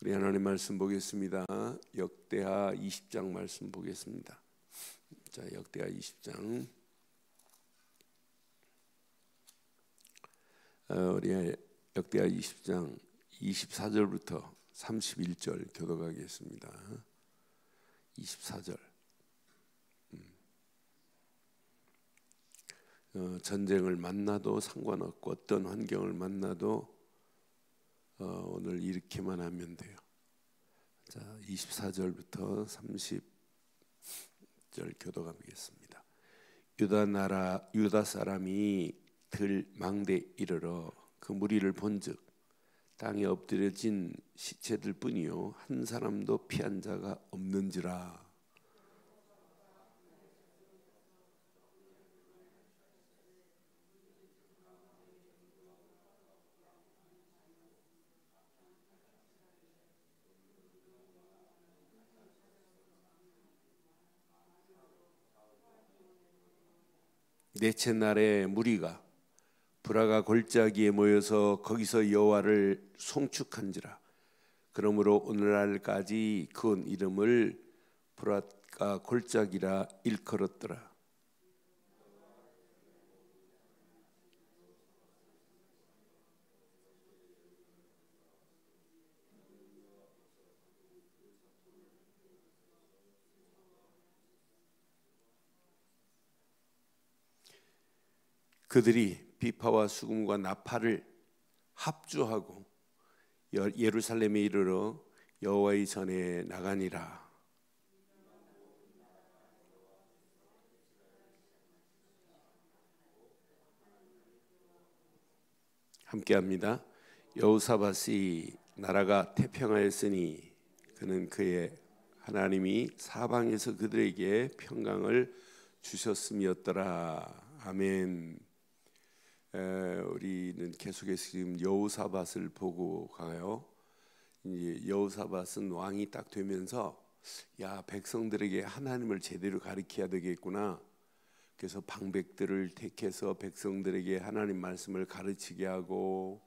우리 하나님 말씀 보겠습니다. 역대하 20장 말씀 보겠습니다. 자, 역대하 20장 우리 역대하 20장 24절부터 31절 교독하겠습니다. 24절. 전쟁을 만나도 상관없고 어떤 환경을 만나도 오늘 이렇게만 하면 돼요. 자, 24절부터 30절 교독하겠습니다. 유다 사람이 들 망대에 이르러 그 무리를 본즉 땅에 엎드려진 시체들 뿐이요 한 사람도 피한 자가 없는지라. 넷째 날에 무리가 브라가 골짜기에 모여서 거기서 여호와를 송축한지라. 그러므로 오늘날까지 그 이름을 브라가 골짜기라 일컬었더라. 그들이 비파와 수금과 나팔을 합주하고 예루살렘에 이르러 여호와의 전에 나가니라. 함께합니다. 여호사밧이 나라가 태평하였으니 그는 그의 하나님이 사방에서 그들에게 평강을 주셨음이었더라. 아멘. 우리는 계속해서 지금 여호사밧을 보고 가요. 이제 여호사밧은 왕이 딱 되면서 야, 백성들에게 하나님을 제대로 가르쳐야 되겠구나. 그래서 방백들을 택해서 백성들에게 하나님 말씀을 가르치게 하고,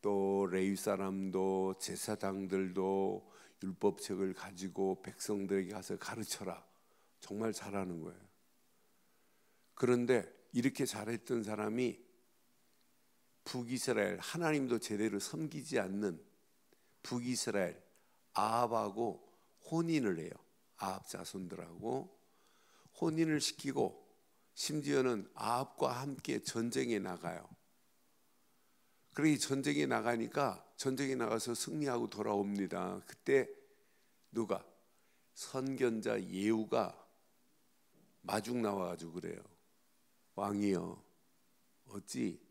또 레위 사람도 제사장들도 율법책을 가지고 백성들에게 가서 가르쳐라. 정말 잘하는 거예요. 그런데 이렇게 잘했던 사람이 북이스라엘, 하나님도 제대로 섬기지 않는 북이스라엘 아합하고 혼인을 해요. 아합 자손들하고 혼인을 시키고 심지어는 아합과 함께 전쟁에 나가요. 그러니 전쟁에 나가니까 전쟁에 나가서 승리하고 돌아옵니다. 그때 누가? 선견자 예후가 마중 나와가지고 그래요. 왕이여, 어찌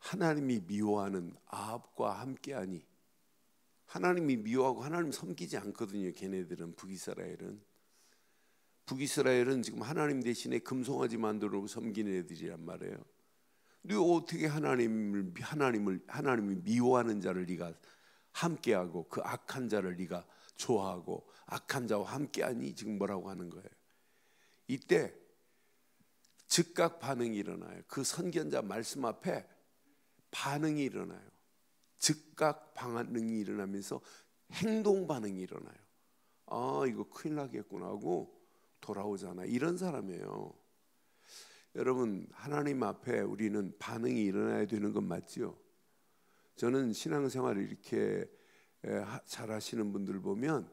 하나님이 미워하는 아합과 함께하니? 하나님이 미워하고 하나님 섬기지 않거든요. 걔네들은 북이스라엘은 지금 하나님 대신에 금송아지 만들고 섬기는 애들이란 말이에요. 너 어떻게 하나님이 미워하는 자를 네가 함께하고 그 악한 자를 네가 좋아하고 악한 자와 함께하니? 지금 뭐라고 하는 거예요? 이때 즉각 반응이 일어나요. 그 선견자 말씀 앞에 반응이 일어나요. 즉각 반응이 일어나면서 행동 반응이 일어나요. 아, 이거 큰일 나겠구나 하고 돌아오잖아. 이런 사람이에요. 여러분, 하나님 앞에 우리는 반응이 일어나야 되는 건 맞죠? 저는 신앙생활을 이렇게 잘 하시는 분들 보면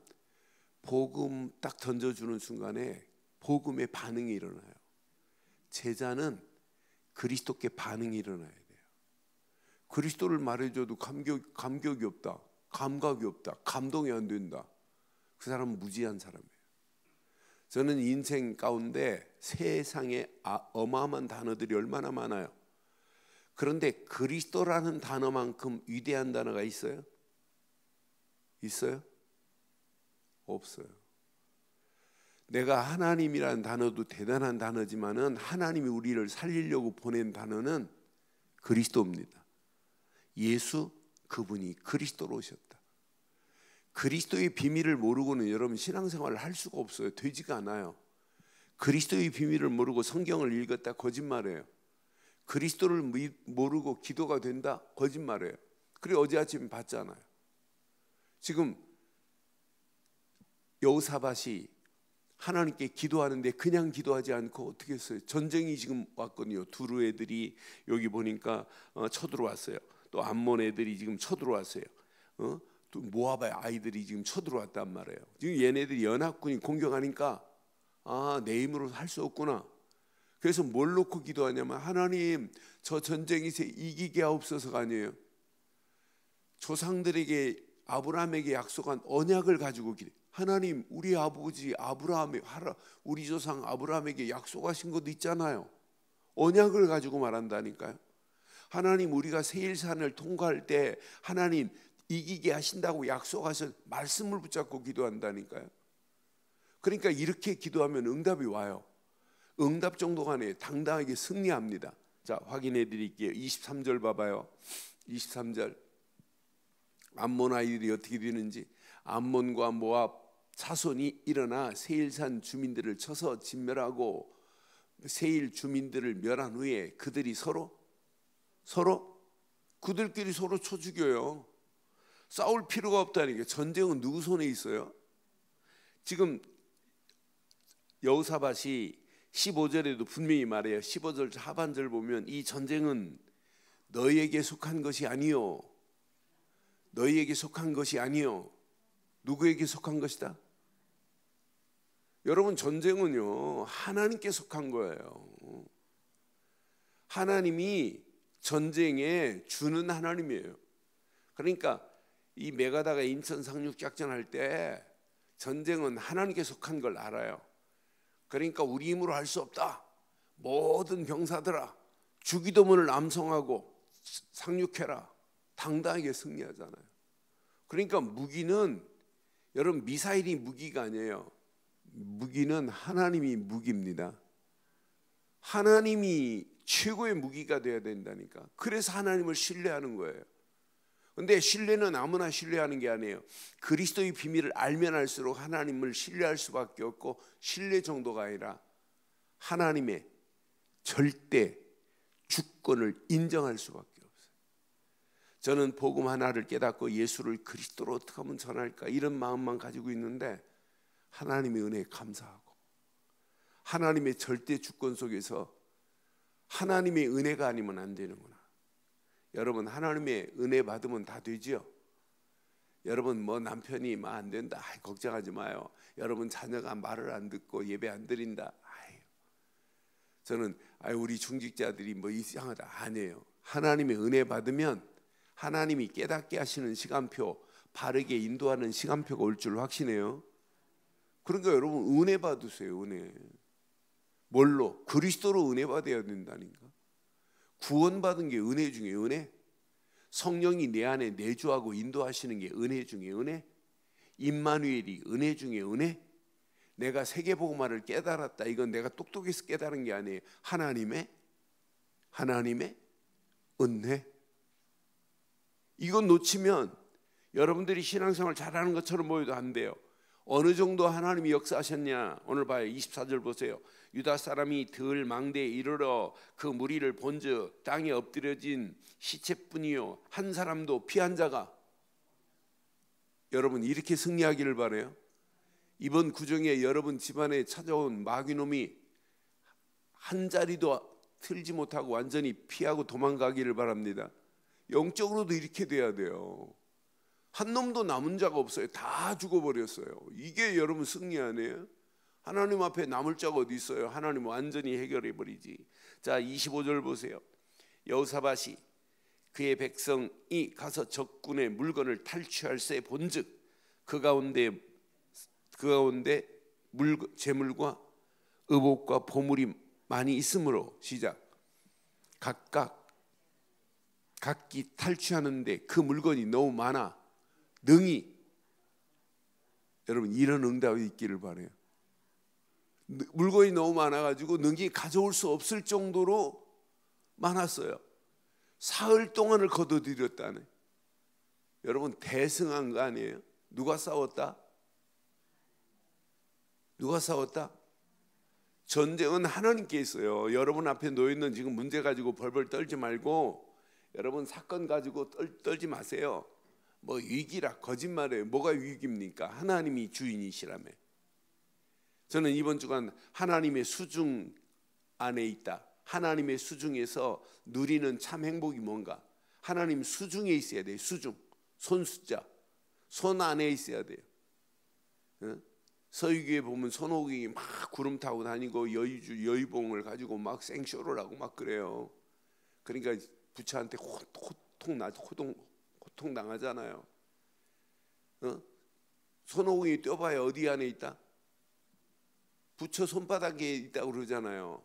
복음 딱 던져주는 순간에 복음의 반응이 일어나요. 제자는 그리스도께 반응이 일어나야 돼요. 그리스도를 말해줘도 감격이 없다, 감각이 없다, 감동이 안 된다. 그 사람은 무지한 사람이에요. 저는 인생 가운데 세상에 어마어마한 단어들이 얼마나 많아요. 그런데 그리스도라는 단어만큼 위대한 단어가 있어요? 있어요? 없어요. 내가 하나님이라는 단어도 대단한 단어지만은 하나님이 우리를 살리려고 보낸 단어는 그리스도입니다. 예수, 그분이 그리스도로 오셨다. 그리스도의 비밀을 모르고는 여러분 신앙생활을 할 수가 없어요. 되지가 않아요. 그리스도의 비밀을 모르고 성경을 읽었다? 거짓말이에요. 그리스도를 모르고 기도가 된다? 거짓말이에요. 그래 어제 아침에 봤잖아요. 지금 여호사밧이 하나님께 기도하는데 그냥 기도하지 않고 어떻게 했어요? 전쟁이 지금 왔거든요. 두루 애들이 여기 보니까 쳐들어왔어요. 또 암몬 애들이 지금 쳐들어왔어요. 또 모압 아이들이 지금 쳐들어왔단 말이에요. 지금 얘네들이 연합군이 공격하니까 내 힘으로 할 수 없구나. 그래서 뭘 놓고 기도하냐면 하나님 저 전쟁에서 이기게 하옵소서가 아니에요. 조상들에게 아브라함에게 약속한 언약을 가지고 기도. 하나님 우리 아버지 아브라함의 우리 조상 아브라함에게 약속하신 것도 있잖아요. 언약을 가지고 말한다니까요. 하나님 우리가 세일산을 통과할 때 하나님 이기게 하신다고 약속하신 말씀을 붙잡고 기도한다니까요. 그러니까 이렇게 기도하면 응답이 와요. 응답 정도가 아니에요. 당당하게 승리합니다. 자, 확인해 드릴게요. 23절 봐봐요. 23절 암몬 아이들이 어떻게 되는지. 암몬과 모압 자손이 일어나 세일산 주민들을 쳐서 진멸하고 세일 주민들을 멸한 후에 그들이 서로 그들끼리 서로 쳐 죽여요. 싸울 필요가 없다니까. 전쟁은 누구 손에 있어요? 지금 여호사밧이 15절에도 분명히 말해요. 15절 하반절 보면 이 전쟁은 너희에게 속한 것이 아니요. 너희에게 속한 것이 아니요. 누구에게 속한 것이다? 여러분 전쟁은요 하나님께 속한 거예요. 하나님이 전쟁에 주는 하나님이에요. 그러니까 이 메가다가 인천 상륙작전 할 때 전쟁은 하나님께 속한 걸 알아요. 그러니까 우리 힘으로 할 수 없다. 모든 병사들아 주기도문을 암송하고 상륙해라. 당당하게 승리하잖아요. 그러니까 무기는 여러분 미사일이 무기가 아니에요. 무기는 하나님이 무기입니다. 하나님이 최고의 무기가 되어야 된다니까. 그래서 하나님을 신뢰하는 거예요. 근데 신뢰는 아무나 신뢰하는 게 아니에요. 그리스도의 비밀을 알면 알수록 하나님을 신뢰할 수밖에 없고 신뢰 정도가 아니라 하나님의 절대 주권을 인정할 수밖에 없어요. 저는 복음 하나를 깨닫고 예수를 그리스도로 어떻게 하면 전할까 이런 마음만 가지고 있는데 하나님의 은혜에 감사하고 하나님의 절대 주권 속에서 하나님의 은혜가 아니면 안 되는구나. 여러분 하나님의 은혜 받으면 다 되지요. 여러분 뭐 남편이 안 된다 걱정하지 마요. 여러분 자녀가 말을 안 듣고 예배 안 드린다. 저는 우리 중직자들이 뭐 이상하다 아니에요. 하나님의 은혜 받으면 하나님이 깨닫게 하시는 시간표, 바르게 인도하는 시간표가 올 줄 확신해요. 그러니까 여러분 은혜 받으세요. 은혜. 뭘로? 그리스도로 은혜 받아야 된다니까. 구원받은 게 은혜 중에 은혜. 성령이 내 안에 내주하고 인도하시는 게 은혜 중에 은혜. 임마누엘이 은혜 중에 은혜. 내가 세계복음화를 깨달았다. 이건 내가 똑똑해서 깨달은 게 아니에요. 하나님의 은혜. 이건 놓치면 여러분들이 신앙생활 잘하는 것처럼 보여도 안 돼요. 어느 정도 하나님이 역사하셨냐. 오늘 봐요. 24절 보세요. 유다 사람이 들 망대에 이르러 그 무리를 본즉 땅에 엎드려진 시체뿐이요 한 사람도 피한 자가. 여러분 이렇게 승리하기를 바라요. 이번 구정에 여러분 집안에 찾아온 마귀놈이 한 자리도 틀지 못하고 완전히 피하고 도망가기를 바랍니다. 영적으로도 이렇게 돼야 돼요. 한 놈도 남은 자가 없어요. 다 죽어버렸어요. 이게 여러분 승리 아니에요? 하나님 앞에 남을 자가 어디 있어요? 하나님 완전히 해결해 버리지. 자 25절 보세요. 여호사밧이 그의 백성이 가서 적군의 물건을 탈취할세 본즉 그 가운데 재물과 의복과 보물이 많이 있으므로 시작 각기 탈취하는데 그 물건이 너무 많아 능히 여러분 이런 응답이 있기를 바라요. 물건이 너무 많아가지고 능히 가져올 수 없을 정도로 많았어요. 사흘 동안을 거둬들였다네. 여러분 대승한 거 아니에요? 누가 싸웠다? 전쟁은 하나님께 있어요. 여러분 앞에 놓여있는 지금 문제 가지고 벌벌 떨지 말고 여러분 사건 가지고 떨지 마세요. 뭐 위기라 거짓말이에요. 뭐가 위기입니까? 하나님이 주인이시라며. 저는 이번 주간 하나님의 수중 안에 있다. 하나님의 수중에서 누리는 참 행복이 뭔가? 하나님 수중에 있어야 돼요. 수중, 손수자, 손 안에 있어야 돼요. 서유기에 보면 손오공이 막 구름 타고 다니고 여의봉을 가지고 막 생쇼를 하고 막 그래요. 그러니까 부처한테 호통 당하잖아요. 손오공이 뛰어봐야 어디 안에 있다? 부처 손바닥에 있다고 그러잖아요.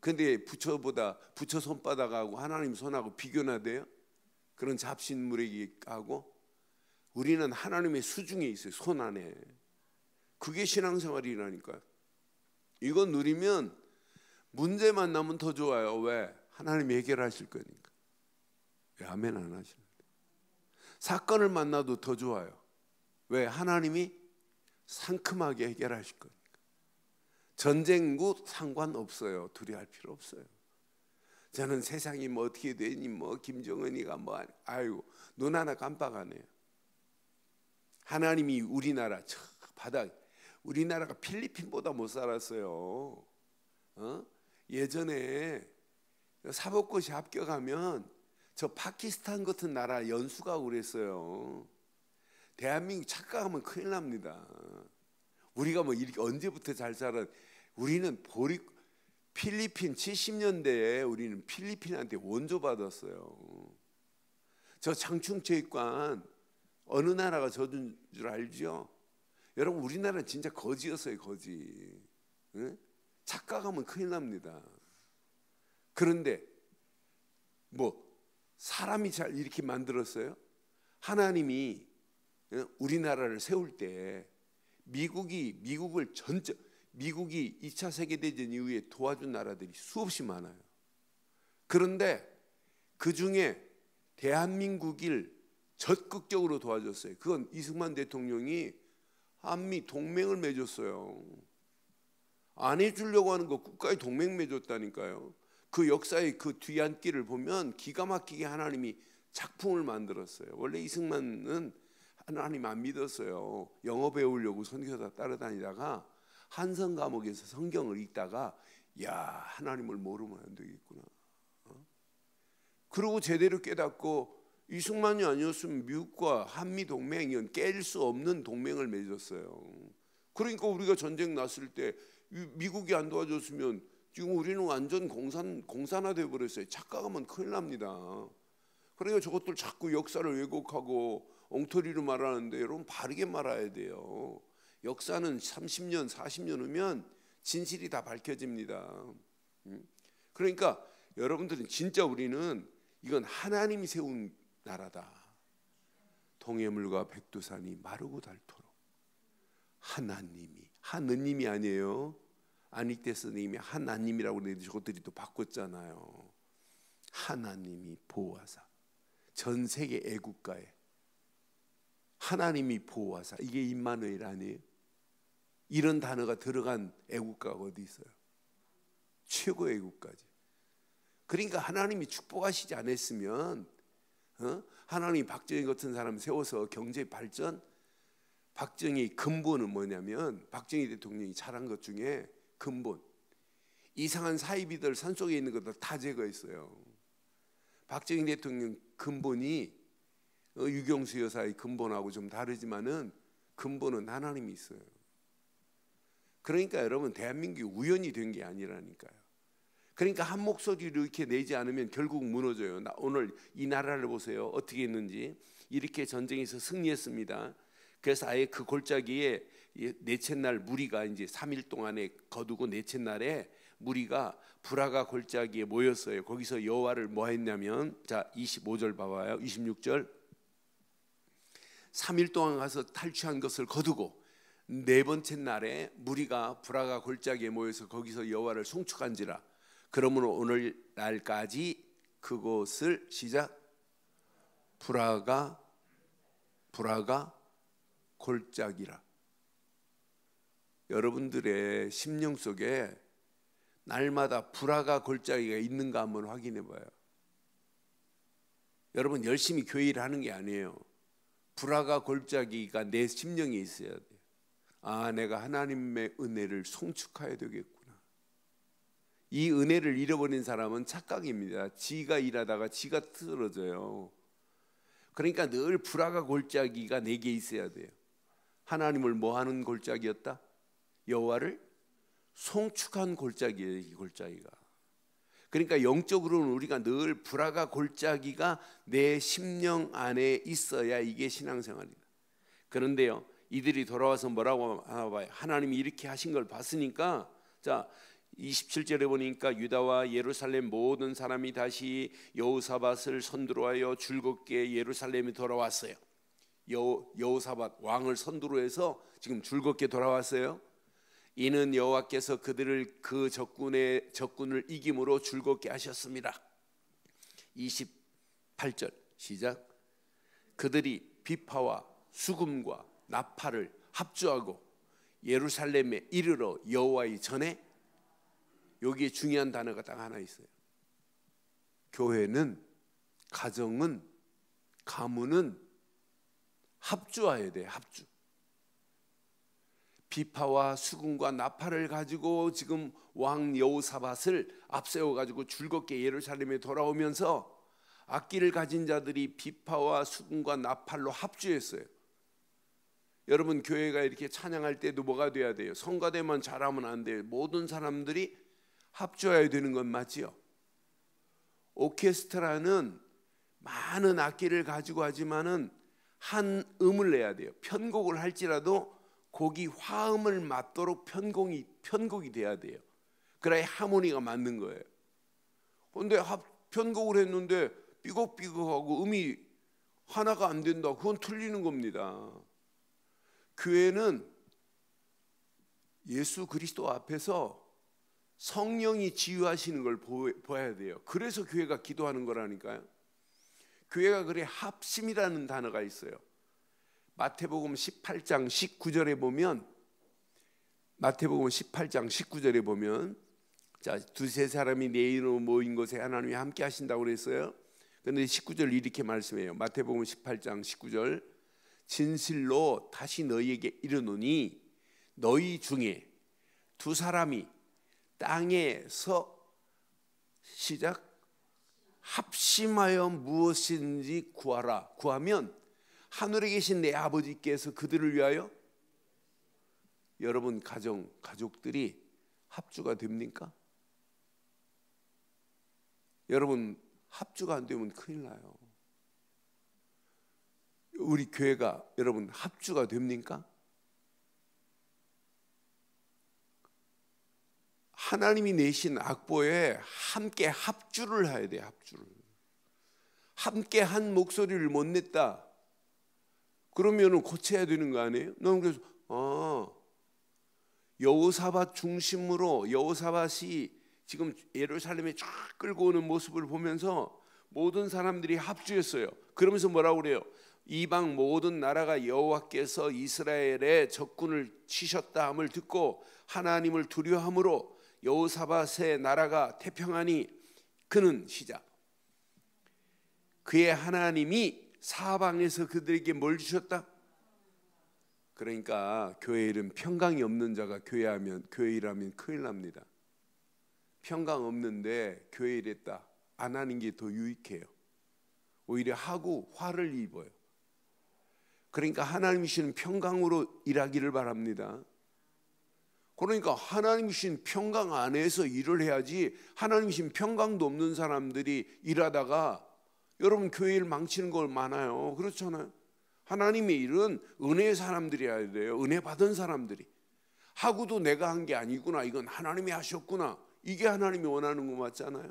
근데 부처 손바닥하고 하나님 손하고 비교나 돼요? 그런 잡신물에게하고 우리는 하나님의 수중에 있어요. 손 안에. 그게 신앙생활이라니까요. 이거 누리면 문제 만나면 더 좋아요. 왜? 하나님이 해결하실 거니까. 왜 아멘 안 하시는데? 사건을 만나도 더 좋아요. 왜? 하나님이 상큼하게 해결하실 거니까. 전쟁도 상관없어요. 두려워할 필요 없어요. 저는 세상이 뭐 어떻게 되니 뭐 김정은이가 뭐 아이고 눈 하나 깜빡 안 해요. 하나님이 우리나라 바닥 우리나라가 필리핀보다 못 살았어요. 예전에 사법고시 합격하면 저 파키스탄 같은 나라 연수 가고 그랬어요. 대한민국 착각하면 큰일 납니다. 우리가 뭐 이렇게 언제부터 잘 살아? 우리는 필리핀 70년대에 우리는 필리핀한테 원조 받았어요. 저 장충체육관 어느 나라가 져준 줄 알죠? 여러분 우리나라는 진짜 거지였어요. 거지. 착각하면 큰일 납니다. 그런데 뭐 사람이 잘 이렇게 만들었어요? 하나님이 우리나라를 세울 때 미국이 2차 세계대전 이후에 도와준 나라들이 수없이 많아요. 그런데 그 중에 대한민국을 적극적으로 도와줬어요. 그건 이승만 대통령이 한미 동맹을 맺었어요. 안 해주려고 하는 거 국가의 동맹 맺었다니까요. 그 역사의 그 뒤안길을 보면 기가 막히게 하나님이 작품을 만들었어요. 원래 이승만은 하나님 안 믿었어요. 영어 배우려고 선교사 따라다니다가 한성 감옥에서 성경을 읽다가 야 하나님을 모르면 안 되겠구나. 그리고 제대로 깨닫고 이승만이 아니었으면 미국과 한미 동맹은 깰 수 없는 동맹을 맺었어요. 그러니까 우리가 전쟁 났을 때 미국이 안 도와줬으면 지금 우리는 완전 공산화돼 버렸어요. 착각하면 큰일 납니다. 그러니까 저것들 자꾸 역사를 왜곡하고 엉터리로 말하는데 여러분 바르게 말해야 돼요. 역사는 30년 40년 후면 진실이 다 밝혀집니다. 그러니까 여러분들은 진짜 우리는 이건 하나님이 세운 나라다. 동해물과 백두산이 마르고 닳도록 하느님이 아니에요. 안익대 선생님이 하나님이라고 그랬는데 저것들이 또 바꿨잖아요. 하나님이 보호하사 전 세계 애국가에 하나님이 보호하사 이게 임마누엘 아니에요? 이런 단어가 들어간 애국가가 어디 있어요? 최고의 애국가지. 그러니까 하나님이 축복하시지 않았으면 하나님이 박정희 같은 사람 세워서 경제 발전 박정희 근본은 뭐냐면 박정희 대통령이 잘한 것 중에 근본 이상한 사이비들 산속에 있는 것들 다 제거했어요. 박정희 대통령 근본이 유경수 여사의 근본하고 좀 다르지만은 근본은 하나님이 있어요. 그러니까 여러분 대한민국이 우연히 된 게 아니라니까요. 그러니까 한 목소리로 이렇게 내지 않으면 결국 무너져요. 오늘 이 나라를 보세요. 어떻게 했는지. 이렇게 전쟁에서 승리했습니다. 그래서 아예 그 골짜기에 넷째 날 무리가 이제 3일 동안에 거두고 넷째 날에 무리가 브라가 골짜기에 모였어요. 거기서 여호와를 뭐 했냐면 자 25절 봐봐요. 26절 3일 동안 가서 탈취한 것을 거두고 네 번째 날에 무리가 브라가 골짜기에 모여서 거기서 여호와를 송축한지라. 그러므로 오늘날까지 그곳을 시작 브라가 골짜기라. 여러분들의 심령 속에 날마다 브라가 골짜기가 있는가 한번 확인해 봐요. 여러분 열심히 교회 일을 하는 게 아니에요. 불화가 골짜기가 내 심령에 있어야 돼. 아, 내가 하나님의 은혜를 송축해야 되겠구나. 이 은혜를 잃어버린 사람은 착각입니다. 지가 일하다가 지가 쓰러져요. 그러니까 늘 불화가 골짜기가 내게 있어야 돼요. 하나님을 뭐하는 골짜기였다? 여호와를 송축한 골짜기예요. 이 골짜기가. 그러니까 영적으로는 우리가 늘 불화가 골짜기가 내 심령 안에 있어야 이게 신앙생활이다. 그런데요, 이들이 돌아와서 뭐라고 하나 봐요. 하나님이 이렇게 하신 걸 봤으니까, 자 27절에 보니까 유다와 예루살렘 모든 사람이 다시 여호사밧을 선두로하여 즐겁게 예루살렘에 돌아왔어요. 여호사밧 왕을 선두로 해서 지금 즐겁게 돌아왔어요. 이는 여호와께서 그들을 그 적군을 이김으로 즐겁게 하셨습니다. 28절 시작. 그들이 비파와 수금과 나팔을 합주하고 예루살렘에 이르러 여호와의 전에, 여기에 중요한 단어가 딱 하나 있어요. 교회는, 가정은, 가문은 합주해야 돼. 합주. 비파와 수금과 나팔을 가지고 지금 왕 여호사밧을 앞세워 가지고 즐겁게 예루살렘에 돌아오면서 악기를 가진 자들이 비파와 수금과 나팔로 합주했어요. 여러분, 교회가 이렇게 찬양할 때도 뭐가 돼야 돼요? 성가대만 잘하면 안 돼요. 모든 사람들이 합주해야 되는 건 맞지요. 오케스트라는 많은 악기를 가지고 하지만은 한 음을 내야 돼요. 편곡을 할지라도 곡이 화음을 맞도록 편곡이 돼야 돼요. 그래야 하모니가 맞는 거예요. 그런데 편곡을 했는데 삐걱삐걱하고 음이 하나가 안 된다. 그건 틀리는 겁니다. 교회는 예수 그리스도 앞에서 성령이 지휘하시는 걸 보아야 돼요. 그래서 교회가 기도하는 거라니까요. 교회가 그래 합심이라는 단어가 있어요. 마태복음 18장 19절에 보면, 마태복음 18장 19절에 보면, 자, 두세 사람이 내 이름으로 모인 곳에 하나님이 함께 하신다고 그랬어요. 그런데 19절 이렇게 말씀해요. 마태복음 18장 19절. 진실로 다시 너희에게 이르노니 너희 중에 두 사람이 땅에서 시작 합심하여 무엇인지 구하라. 구하면 하늘에 계신 내 아버지께서 그들을 위하여. 여러분 가족들이 합주가 됩니까? 여러분 합주가 안 되면 큰일 나요. 우리 교회가 여러분 합주가 됩니까? 하나님이 내신 악보에 함께 합주를 해야 돼. 합주를. 함께 한 목소리를 못 냈다. 그러면은 고쳐야 되는 거 아니에요? 너는 그래서 여호사밧 중심으로 여호사밧이 지금 예루살렘에 쫙 끌고 오는 모습을 보면서 모든 사람들이 합주했어요. 그러면서 뭐라고 그래요? 이방 모든 나라가 여호와께서 이스라엘의 적군을 치셨다 함을 듣고 하나님을 두려워함으로 여호사밧의 나라가 태평하니 그는 시작. 그의 하나님이 사방에서 그들에게 뭘 주셨다? 그러니까 교회 일은 평강이 없는 자가 교회 일하면 큰일 납니다. 평강 없는데 교회 일했다 안 하는 게 더 유익해요. 오히려 하고 화를 입어요. 그러니까 하나님이 주시는 평강으로 일하기를 바랍니다. 그러니까 하나님이 주신 평강 안에서 일을 해야지, 하나님이 주신 평강도 없는 사람들이 일하다가 여러분 교회 일 망치는 걸 많아요. 그렇잖아요. 하나님의 일은 은혜의 사람들이 해야 돼요. 은혜 받은 사람들이. 하고도 내가 한 게 아니구나, 이건 하나님이 하셨구나, 이게 하나님이 원하는 거 맞잖아요.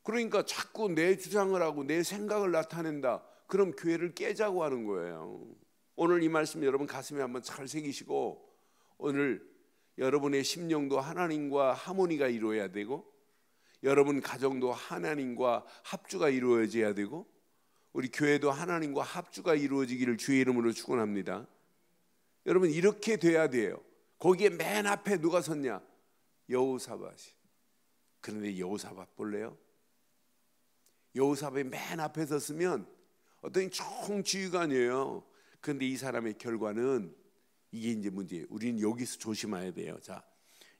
그러니까 자꾸 내 주장을 하고 내 생각을 나타낸다. 그럼 교회를 깨자고 하는 거예요. 오늘 이 말씀 여러분 가슴에 한번 잘 새기시고, 오늘 여러분의 심령도 하나님과 하모니가 이루어야 되고, 여러분 가정도 하나님과 합주가 이루어져야 되고, 우리 교회도 하나님과 합주가 이루어지기를 주의 이름으로 축원합니다. 여러분 이렇게 돼야 돼요. 거기에 맨 앞에 누가 섰냐? 여호사밧이. 그런데 여호사밧 볼래요? 여호사밧이 맨 앞에 섰으면 어떤 총지휘관이에요. 그런데 이 사람의 결과는 이게 이제 문제예요. 우리는 여기서 조심해야 돼요. 자,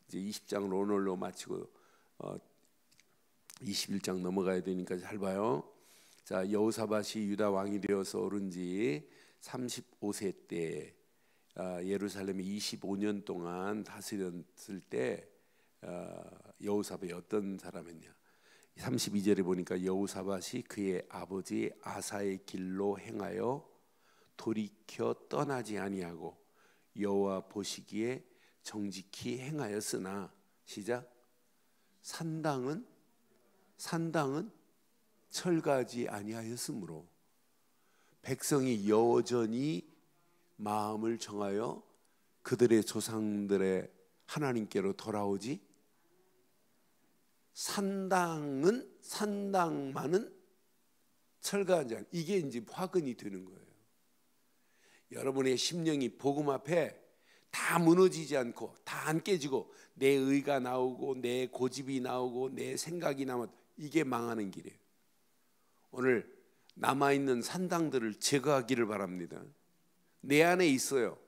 이제 20장을 오늘로 마치고 21장 넘어가야 되니까 잘 봐요. 자, 여호사밧이 유다 왕이 되어서 오른 지 35세 때 예루살렘에 25년 동안 다스렸을 때 여호사밧이 어떤 사람이었냐? 32절에 보니까 여호사밧이 그의 아버지 아사의 길로 행하여 돌이켜 떠나지 아니하고 여호와 보시기에 정직히 행하였으나 시작 산당은 철가지 아니하였으므로 백성이 여전히 마음을 정하여 그들의 조상들의 하나님께로 돌아오지 산당만은 철가하지 않. 이게 이제 화근이 되는 거예요. 여러분의 심령이 복음 앞에 다 무너지지 않고 다 안 깨지고 내 의가 나오고 내 고집이 나오고 내 생각이 나오면 이게 망하는 길이에요. 오늘 남아있는 산당들을 제거하기를 바랍니다. 내 안에 있어요.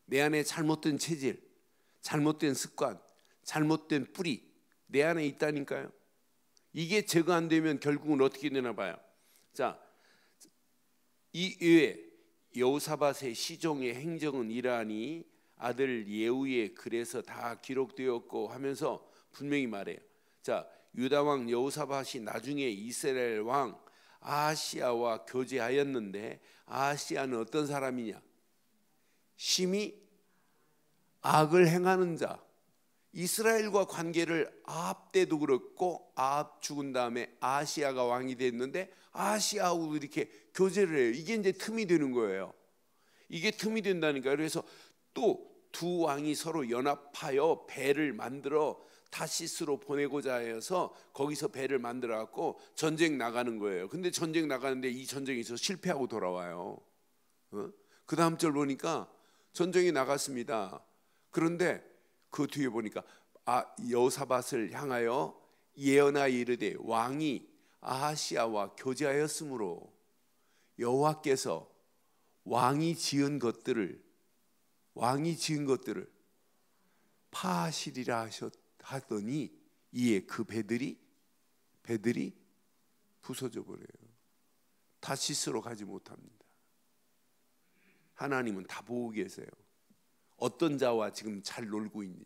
내 안에 잘못된 체질, 잘못된 습관, 잘못된 뿌리 내 안에 있다니까요. 이게 제거 안 되면 결국은 어떻게 되나 봐요. 자, 이 외에 여호사밧의 시종의 행정은 이러하니 아들 예후의 글에서 다 기록되었고 하면서 분명히 말해요. 자, 유다 왕 여호사밧이 나중에 이스라엘 왕 아하시야와 교제하였는데 아하시야는 어떤 사람이냐? 심히 악을 행하는 자. 이스라엘과 관계를 아합 때도 그렇고 아합 죽은 다음에 아하시야가 왕이 됐는데 아하시야하고 이렇게 교제를 해요. 이게 이제 틈이 되는 거예요. 이게 틈이 된다니까요. 그래서 또 두 왕이 서로 연합하여 배를 만들어 타시스로 보내고자 해서 거기서 배를 만들어 갖고 전쟁 나가는 거예요. 근데 전쟁 나가는데 이 전쟁에서 실패하고 돌아와요. 그 다음 절 보니까 전쟁이 나갔습니다. 그런데 그 뒤에 보니까 여호사밧을 향하여 예언하여 이르되 왕이 아하시야와 교제하였으므로 여호와께서 왕이 지은 것들을 파하시리라 하더니 이에 그 배들이 부서져 버려요. 타시스로 가지 못합니다. 하나님은 다 보고 계세요. 어떤 자와 지금 잘 놀고 있냐?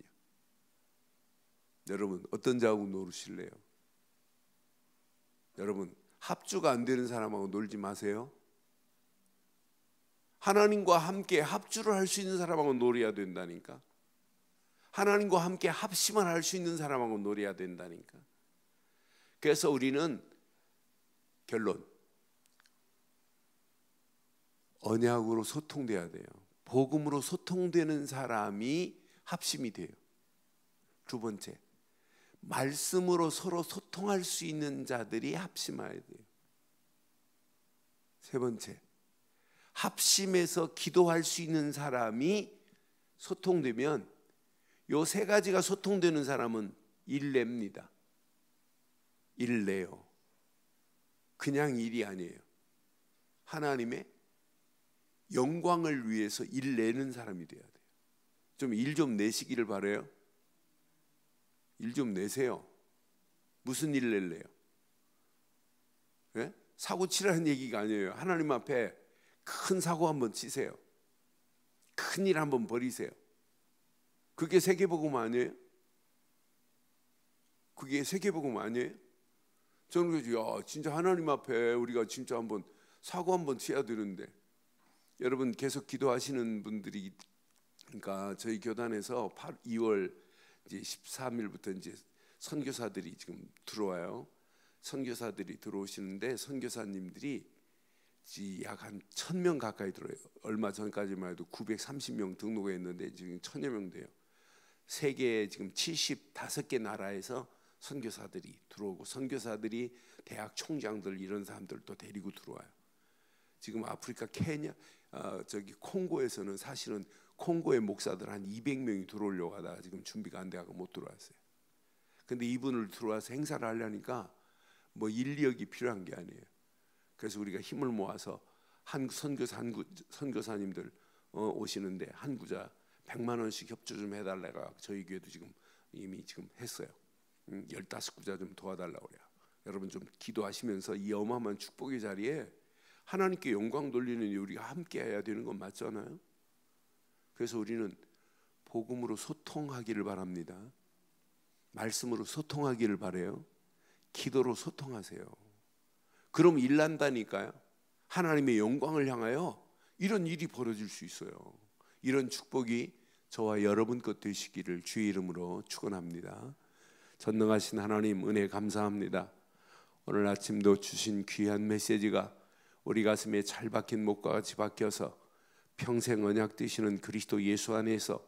여러분 어떤 자하고 놀으실래요? 여러분 합주가 안 되는 사람하고 놀지 마세요. 하나님과 함께 합주를 할 수 있는 사람하고 놀아야 된다니까. 하나님과 함께 합심을 할 수 있는 사람하고 놀아야 된다니까. 그래서 우리는 결론 언약으로 소통돼야 돼요. 복음으로 소통되는 사람이 합심이 돼요. 두 번째, 말씀으로 서로 소통할 수 있는 자들이 합심해야 돼요. 세 번째, 합심해서 기도할 수 있는 사람이 소통되면 요 세 가지가 소통되는 사람은 일냅니다. 일내요. 그냥 일이 아니에요. 하나님의 영광을 위해서 일내는 사람이 돼야 돼요. 좀 일 좀 내시기를 바라요. 일 좀 내세요. 무슨 일 낼래요? 네? 사고 치라는 얘기가 아니에요. 하나님 앞에 큰 사고 한번 치세요. 큰 일 한번 벌이세요. 그게 세계복음 아니에요? 그게 세계복음 아니에요? 저는 그래서 진짜 하나님 앞에 우리가 진짜 한번 사고 한번 치야 되는데, 여러분 계속 기도하시는 분들이, 그러니까 저희 교단에서 2월 이제 13일부터 이제 선교사들이 지금 들어와요. 선교사들이 들어오시는데 선교사님들이 약 한 1000명 가까이 들어요. 얼마 전까지만 해도 930명 등록했는데 지금 1000여 명 돼요. 세계 지금 75개 나라에서 선교사들이 들어오고, 선교사들이 대학 총장들 이런 사람들도 데리고 들어와요. 지금 아프리카 케냐 저기 콩고에서는 사실은 콩고의 목사들 한 200명이 들어오려고 하다가 지금 준비가 안 돼서 못 들어왔어요. 근데 이분을 들어와서 행사를 하려니까 뭐 인력이 필요한 게 아니에요. 그래서 우리가 힘을 모아서 한 선교사님들 오시는데 한 구자 100만 원씩 협조 좀 해달라가 저희 교회도 지금 이미 지금 했어요. 15구자 좀 도와달라고 그래요. 여러분 좀 기도하시면서 이 어마어마한 축복의 자리에 하나님께 영광 돌리는 우리가 함께 해야 되는 건 맞잖아요. 그래서 우리는 복음으로 소통하기를 바랍니다. 말씀으로 소통하기를 바라요. 기도로 소통하세요. 그럼 일 난다니까요. 하나님의 영광을 향하여 이런 일이 벌어질 수 있어요. 이런 축복이 저와 여러분 것 되시기를 주의 이름으로 축원합니다. 전능하신 하나님 은혜 감사합니다. 오늘 아침도 주신 귀한 메시지가 우리 가슴에 잘 박힌 목과 같이 박혀서 평생 언약 되시는 그리스도 예수 안에서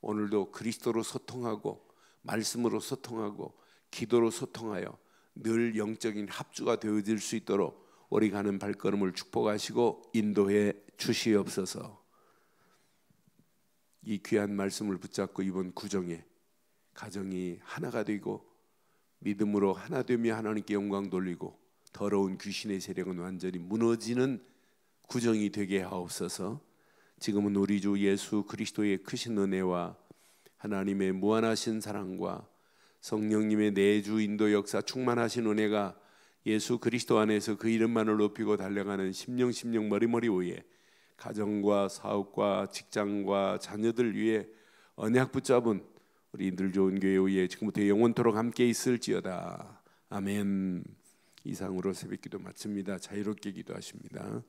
오늘도 그리스도로 소통하고 말씀으로 소통하고 기도로 소통하여 늘 영적인 합주가 되어질 수 있도록 우리 가는 발걸음을 축복하시고 인도해 주시옵소서. 이 귀한 말씀을 붙잡고 이번 구정에 가정이 하나가 되고 믿음으로 하나 되며 하나님께 영광 돌리고 더러운 귀신의 세력은 완전히 무너지는 구정이 되게 하옵소서. 지금은 우리 주 예수 그리스도의 크신 은혜와 하나님의 무한하신 사랑과 성령님의 내주 인도 역사 충만하신 은혜가 예수 그리스도 안에서 그 이름만을 높이고 달려가는 심령 머리머리 위에 가정과 사업과 직장과 자녀들 위해 언약 붙잡은 우리 늘 좋은 교회 위에 지금부터 영원토록 함께 있을지어다. 아멘. 이상으로 새벽기도 마칩니다. 자유롭게 기도하십니다.